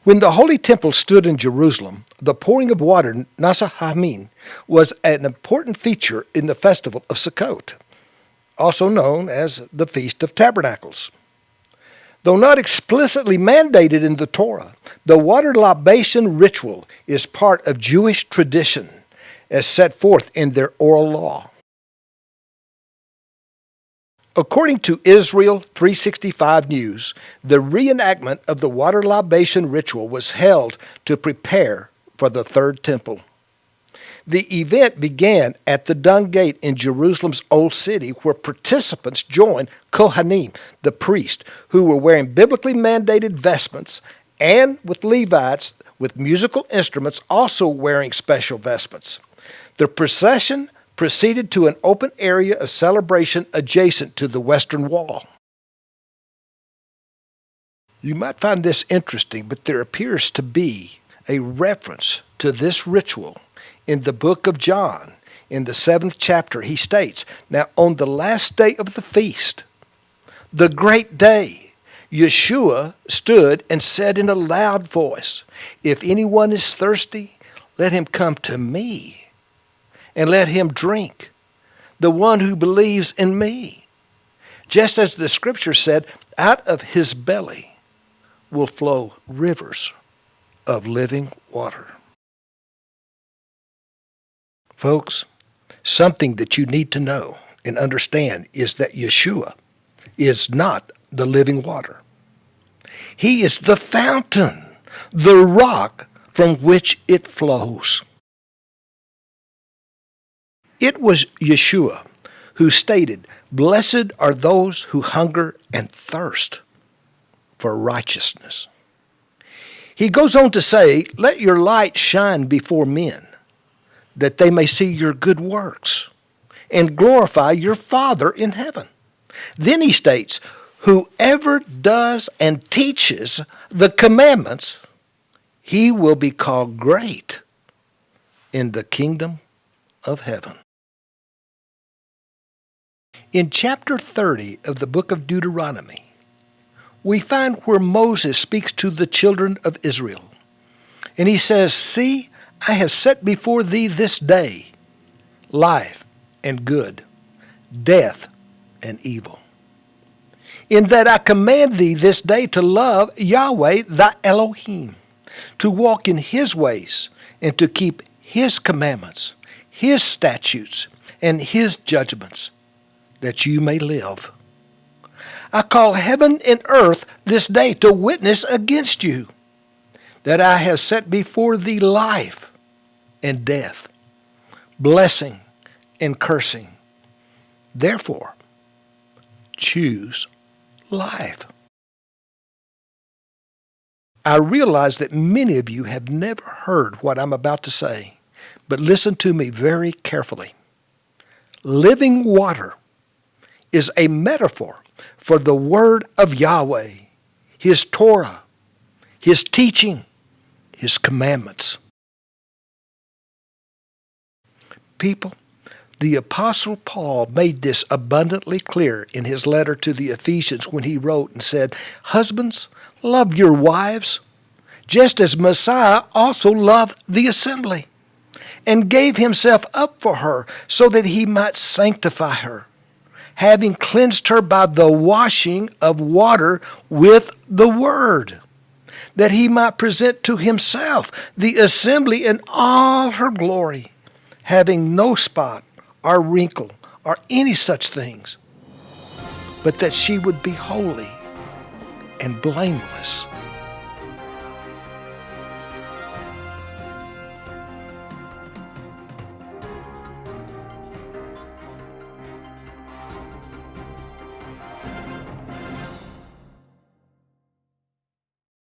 When the Holy Temple stood in Jerusalem, the pouring of water, Nisuch Hamayim, was an important feature in the festival of Sukkot, also known as the Feast of Tabernacles. Though not explicitly mandated in the Torah, the water libation ritual is part of Jewish tradition as set forth in their oral law. According to Israel 365 News, the reenactment of the water libation ritual was held to prepare for the Third Temple. The event began at the Dung Gate in Jerusalem's Old City, where participants joined Kohanim, the priest, who were wearing biblically mandated vestments, and with Levites with musical instruments also wearing special vestments. The procession proceeded to an open area of celebration adjacent to the western wall. You might find this interesting, but there appears to be a reference to this ritual in the book of John. In the 7th chapter, he states, "Now on the last day of the feast, the great day, Yeshua stood and said in a loud voice, 'If anyone is thirsty, let him come to me, and let him drink, the one who believes in me. Just as the scripture said, out of his belly will flow rivers of living water.'" Folks, something that you need to know and understand is that Yeshua is not the living water. He is the fountain, the rock from which it flows. It was Yeshua who stated, "Blessed are those who hunger and thirst for righteousness." He goes on to say, "Let your light shine before men, that they may see your good works and glorify your Father in heaven." Then he states, "Whoever does and teaches the commandments, he will be called great in the kingdom of heaven." In chapter 30 of the book of Deuteronomy, we find where Moses speaks to the children of Israel. And he says, "See, I have set before thee this day life and good, death and evil. In that I command thee this day to love Yahweh thy Elohim, to walk in his ways, and to keep his commandments, his statutes, and his judgments, that you may live. I call heaven and earth this day to witness against you, that I have set before thee life and death, blessing and cursing. Therefore, choose life." I realize that many of you have never heard what I'm about to say, but listen to me very carefully. Living water is a metaphor for the word of Yahweh, his Torah, his teaching, his commandments. People, the Apostle Paul made this abundantly clear in his letter to the Ephesians when he wrote and said, "Husbands, love your wives, just as Messiah also loved the assembly, and gave himself up for her, so that he might sanctify her, having cleansed her by the washing of water with the word, that he might present to himself the assembly in all her glory, having no spot or wrinkle or any such things, but that she would be holy and blameless